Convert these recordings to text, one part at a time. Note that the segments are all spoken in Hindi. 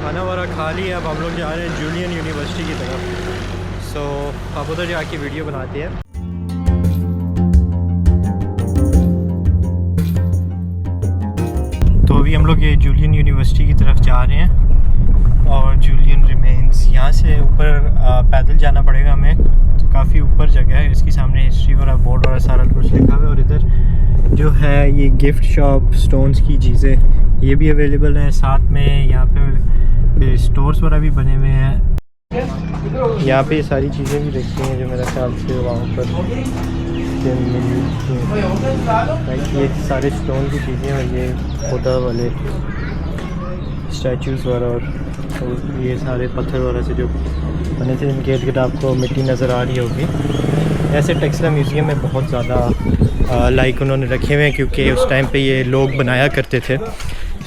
खाना वाना खा लिया। अब हम लोग जा रहे हैं जूलियन यूनिवर्सिटी की तरफ। सो अब उधर जाके वीडियो बनाते हैं। तो अभी हम लोग ये जूलियन यूनिवर्सिटी की तरफ जा रहे हैं और जूलियन रिमेन्स यहाँ से ऊपर पैदल जाना पड़ेगा हमें। तो काफ़ी ऊपर जगह है, इसके सामने हिस्ट्री वाला बोर्ड और सारा कुछ लिखा हुआ है। और इधर जो है ये गिफ्ट शॉप, स्टोन्स की चीज़ें ये भी अवेलेबल हैं। साथ में यहाँ पे स्टोर्स वगैरह भी बने हुए हैं। यहाँ पे सारी चीज़ें भी रखी हैं जो मेरा ख्याल से वहाँ पर ये सारे स्टोन की चीज़ें और ये खुदा वाले स्टैचूज़ वगैरह और ये सारे पत्थर वगैरह से जो बने थे, इनके इर्द गिर्द आपको मिट्टी नज़र आ रही होगी। ऐसे टेक्सला म्यूज़ियम में बहुत ज़्यादा लाइक उन्होंने रखे हुए हैं, क्योंकि उस टाइम पे ये लोग बनाया करते थे,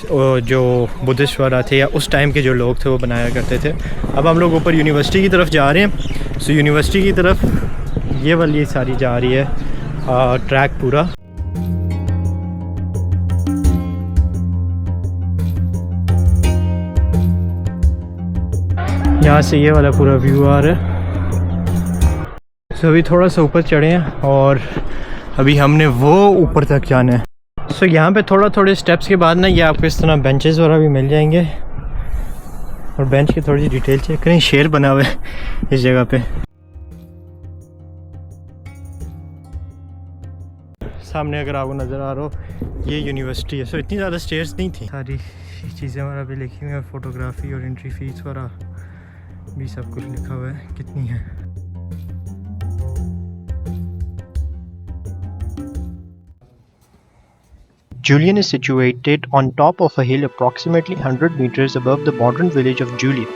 जो बुद्धिस्ट वगैरह थे या उस टाइम के जो लोग थे वो बनाया करते थे। अब हम लोग ऊपर यूनिवर्सिटी की तरफ जा रहे हैं। सो यूनिवर्सिटी की तरफ ये वाली सारी जा रही है ट्रैक पूरा। यहाँ से ये वाला पूरा व्यू आ रहा है। सो अभी थोड़ा सा ऊपर चढ़े हैं और अभी हमने वो ऊपर तक जाना है। सो यहाँ पे थोड़े स्टेप्स के बाद ना ये आपको इस तरह बेंचेस वगैरह भी मिल जाएंगे। और बेंच की थोड़ी सी डिटेल चेक करें, शेर बना हुआ है इस जगह पे। सामने अगर आपको नज़र आ रहा हो ये यूनिवर्सिटी है। सो इतनी ज़्यादा स्टेयर्स नहीं थी, सारी चीज़ें वगैरह भी लिखी हुई हैं। फ़ोटोग्राफी और एंट्री फीस वगैरह भी सब कुछ लिखा हुआ है कितनी है। Julian is situated on top of a hill approximately 100 meters above the modern village of Julian.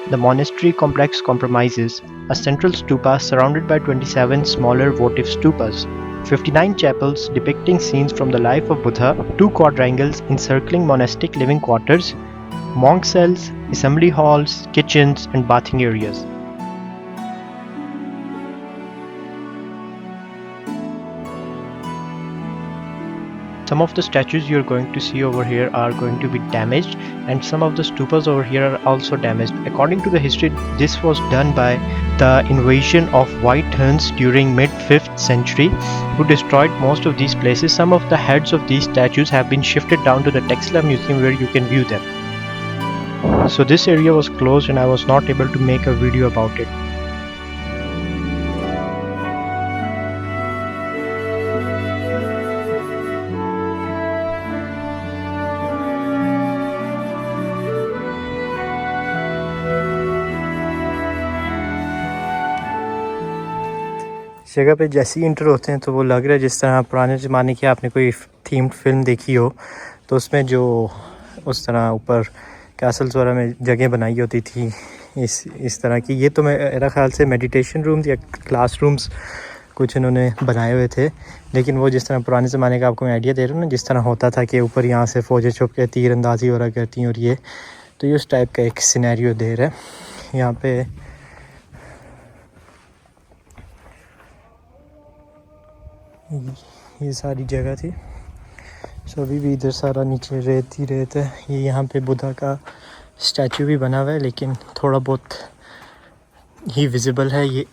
The monastery complex comprises a central stupa surrounded by 27 smaller votive stupas, 59 chapels depicting scenes from the life of Buddha, 2 quadrangles encircling monastic living quarters, monk cells, assembly halls, kitchens, and bathing areas. Some of the statues you're going to see over here are going to be damaged, and some of the stupas over here are also damaged. According to the history, this was done by the invasion of White Huns during mid-5th century, who destroyed most of these places. Some of the heads of these statues have been shifted down to the Texla Museum where you can view them. So this area was closed and I was not able to make a video about it. जगह पे जैसे ही इंटर होते हैं तो वो लग रहा है जिस तरह पुराने ज़माने की आपने कोई थीम्ड फिल्म देखी हो, तो उसमें जो उस तरह ऊपर कैसल्स वगैरह में जगह बनाई होती थी इस तरह की। ये तो मेरा ख़्याल से मेडिटेशन रूम्स या क्लास रूम्स कुछ इन्होंने बनाए हुए थे, लेकिन वो जिस तरह पुराने ज़माने का आपको मैं आइडिया दे रहा हूँ ना, जिस तरह होता था कि ऊपर यहाँ से फ़ौजें छुप के तीर अंदाज़ी वगैरह करती हैं, और ये तो ये उस टाइप का एक सिनेरियो दे रहा है यहाँ पे। ये सारी जगह थी। सो अभी भी इधर सारा नीचे रेत ही रेत है। ये यहाँ पे बुद्धा का स्टैचू भी बना हुआ है, लेकिन थोड़ा बहुत ही विजिबल है। ये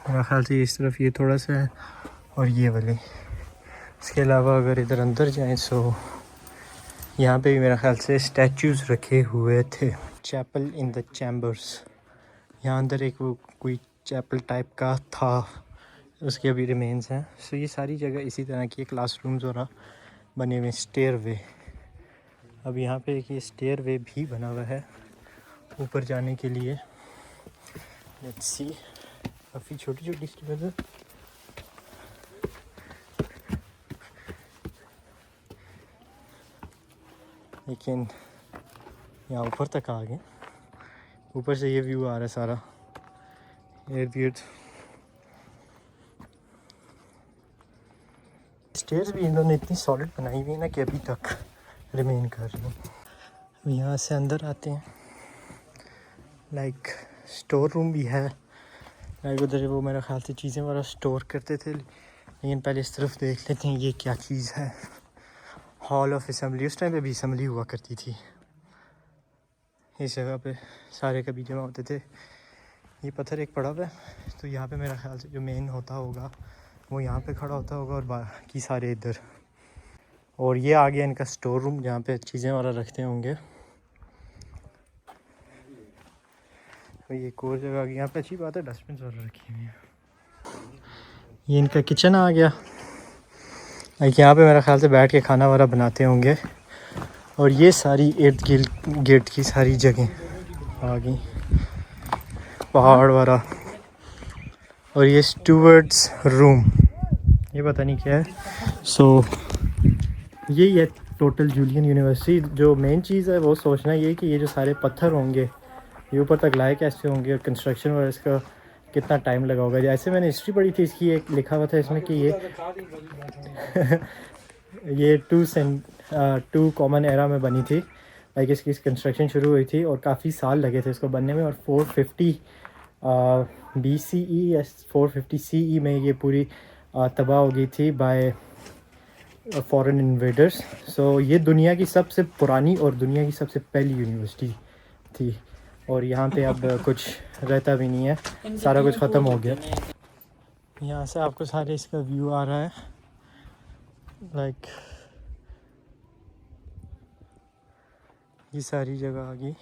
मेरा ख्याल से इस तरफ ये थोड़ा सा है और ये वाले। इसके अलावा अगर इधर अंदर जाएं तो यहाँ पे भी मेरा ख्याल से स्टैचूज़ रखे हुए थे। चैपल इन द चैम्बर्स, यहाँ अंदर एक वो कोई चैपल टाइप का था, उसके अभी रिमेन्स हैं। सो ये सारी जगह इसी तरह की क्लासरूम्स वगैरह बने हुए। स्टेयर वे, अब यहाँ पे एक ये स्टेयर वे भी बना हुआ है ऊपर जाने के लिए। लेट्स सी, काफ़ी छोटी छोटी स्टेयर है। लेकिन यहाँ ऊपर तक आ गए। ऊपर से ये व्यू आ रहा है सारा इर्द-गिर्द। स्टेयर्स भी इन्होंने इतनी सॉलिड बनाई हुई है ना कि अभी तक रिमेन कर रही हैं। यहाँ से अंदर आते हैं, लाइक स्टोर रूम भी है। लाइक उधर वो मेरा ख्याल से चीज़ें वगैरह स्टोर करते थे। लेकिन पहले इस तरफ देख लेते हैं ये क्या चीज़ है। हॉल ऑफ असेंबली, उस टाइम पे भी असेंबली हुआ करती थी। इस जगह पे सारे कभी जमा होते थे। ये पत्थर एक पड़ा हुआ है, तो यहाँ पे मेरा ख्याल से जो मेन होता होगा वो यहाँ पे खड़ा होता होगा और बाकी सारे इधर। और ये आ गया इनका स्टोर रूम जहाँ पे चीज़ें वगैरह रखते होंगे। तो ये एक और जगह आ गई, यहाँ पे अच्छी बात है डस्टबिन वगैरह रखी हुई है। ये इनका किचन आ गया, यहाँ पे मेरा ख्याल से बैठ के खाना वगैरह बनाते होंगे। और ये सारी इर्द गिर्द गिर्द की सारी जगह आ गई, पहाड़ वगैरह। और ये स्टूवर्ड्स रूम, ये पता नहीं क्या है। सो यही है टोटल जूलियन यूनिवर्सिटी। जो मेन चीज़ है वो सोचना ये कि ये जो सारे पत्थर होंगे ये ऊपर तक लाए कैसे होंगे और कंस्ट्रक्शन वगैरह इसका कितना टाइम लगा होगा। जैसे मैंने हिस्ट्री पढ़ी थी इसकी, एक लिखा हुआ था इसमें कि ये 2 कॉमन एरा में बनी थी। लाइक इसकी कंस्ट्रक्शन शुरू हुई थी और काफ़ी साल लगे थे इसको बनने में। और 450 BCE या 450 CE में ये पूरी तबाह हो गई थी बाय फॉरेन इन्वेडर्स। सो ये दुनिया की सबसे पुरानी और दुनिया की सबसे पहली यूनिवर्सिटी थी। और यहाँ पे अब कुछ रहता भी नहीं है, सारा कुछ ख़त्म हो गया। यहाँ से आपको सारे इसका व्यू आ रहा है, लाइक ये सारी जगह आ गई।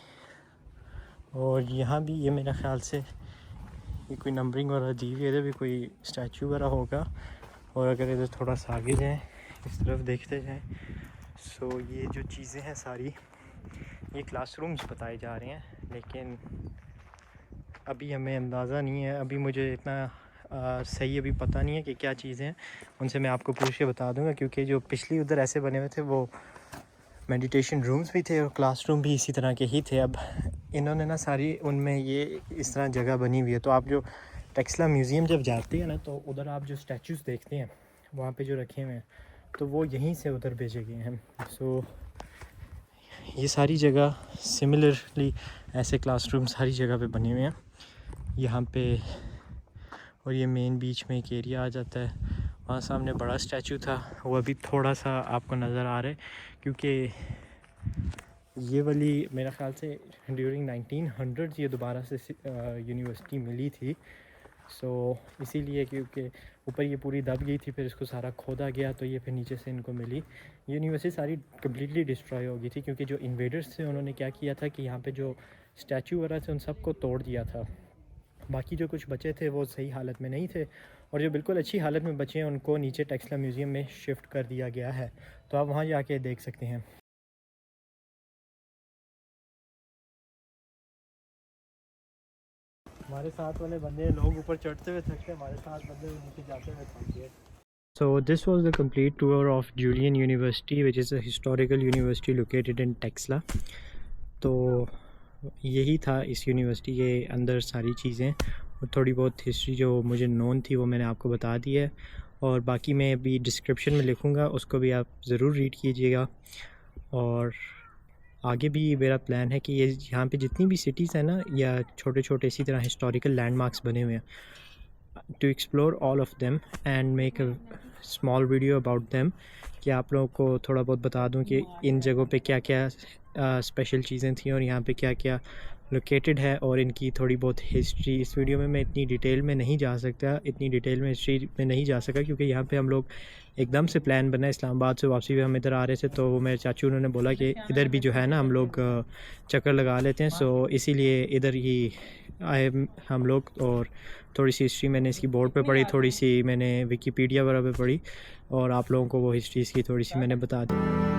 और यहाँ भी ये मेरा ख़्याल से ये कोई नंबरिंग वगैरह दी हुई है, इधर भी कोई स्टैचू वगैरह होगा। और अगर इधर थोड़ा सा आगे जाएँ, इस तरफ देखते जाएँ, सो ये जो चीज़ें हैं सारी ये क्लासरूम्स बताए जा रहे हैं। लेकिन अभी हमें अंदाज़ा नहीं है, अभी मुझे इतना सही अभी पता नहीं है कि क्या चीज़ें हैं। उनसे मैं आपको पूछ के बता दूंगा, क्योंकि जो पिछली उधर ऐसे बने हुए थे वो मेडिटेशन रूम्स भी थे और क्लासरूम भी इसी तरह के ही थे। अब इन्होंने ना सारी उनमें ये इस तरह जगह बनी हुई है। तो आप जो टेक्सला म्यूज़ियम जब जाते हैं ना, तो उधर आप जो स्टैचूज़ देखते हैं वहाँ पे जो रखे हुए हैं, तो वो यहीं से उधर भेजे गए हैं। सो ये सारी जगह सिमिलरली ऐसे क्लासरूम सारी जगह पे बने हुए हैं यहाँ पे। और ये मेन बीच में एक एरिया आ जाता है, वहाँ सामने बड़ा स्टैचू था, वो अभी थोड़ा सा आपको नज़र आ रहा है, क्योंकि ये वाली मेरा ख्याल से ड्यूरिंग 1900 ये दोबारा से यूनिवर्सिटी मिली थी। सो इसीलिए क्योंकि ऊपर ये पूरी दब गई थी, फिर इसको सारा खोदा गया, तो ये फिर नीचे से इनको मिली। यूनिवर्सिटी सारी कम्प्लीटली डिस्ट्रॉय हो गई थी, क्योंकि जो इन्वेडर्स थे उन्होंने क्या किया था कि यहाँ पे जो स्टैचू वगैरह थे उन सबको तोड़ दिया था। बाकी जो कुछ बचे थे वो सही हालत में नहीं थे, और जो बिल्कुल अच्छी हालत में बचे हैं उनको नीचे टेक्सला म्यूज़ियम में शिफ्ट कर दिया गया है। तो आप वहाँ जाके देख सकते हैं। हमारे साथ वाले बंदे लोग ऊपर चढ़ते हुए थकते, हमारे साथ बंदे नीचे जाते हुए थक गए। So this was the complete tour of Julian University, which is a historical university located in Texla. तो यही था इस यूनिवर्सिटी के अंदर सारी चीज़ें, और थोड़ी बहुत हिस्ट्री जो मुझे नोन थी वो मैंने आपको बता दी है। और बाकी मैं अभी डिस्क्रिप्शन में लिखूँगा, उसको भी आप ज़रूर रीड कीजिएगा। और आगे भी मेरा प्लान है कि ये यहाँ पे जितनी भी सिटीज़ हैं ना, या छोटे छोटे इसी तरह हिस्टोरिकल लैंडमार्क्स बने हुए हैं, to explore all of them and make a small video about them, कि आप लोगों को थोड़ा बहुत बता दूं कि इन जगहों पे क्या क्या स्पेशल चीज़ें थी और यहाँ पे क्या क्या लोकेटेड है, और इनकी थोड़ी बहुत हिस्ट्री। इस वीडियो में मैं इतनी डिटेल में नहीं जा सकता, इतनी डिटेल में हिस्ट्री में नहीं जा सका, क्योंकि यहाँ पे हम लोग एकदम से प्लान बना इस्लामाबाद से वापसी भी हम इधर आ रहे थे, तो मेरे चाचू उन्होंने बोला कि इधर भी जो है ना हम लोग चक्कर लगा लेते हैं। सो इसीलिए इधर ही आए हम लोग। और थोड़ी सी हिस्ट्री मैंने इसकी बोर्ड पे पढ़ी, थोड़ी सी मैंने विकीपीडिया वगैरह पे पढ़ी, और आप लोगों को वो हिस्ट्री इसकी थोड़ी सी मैंने बता दी।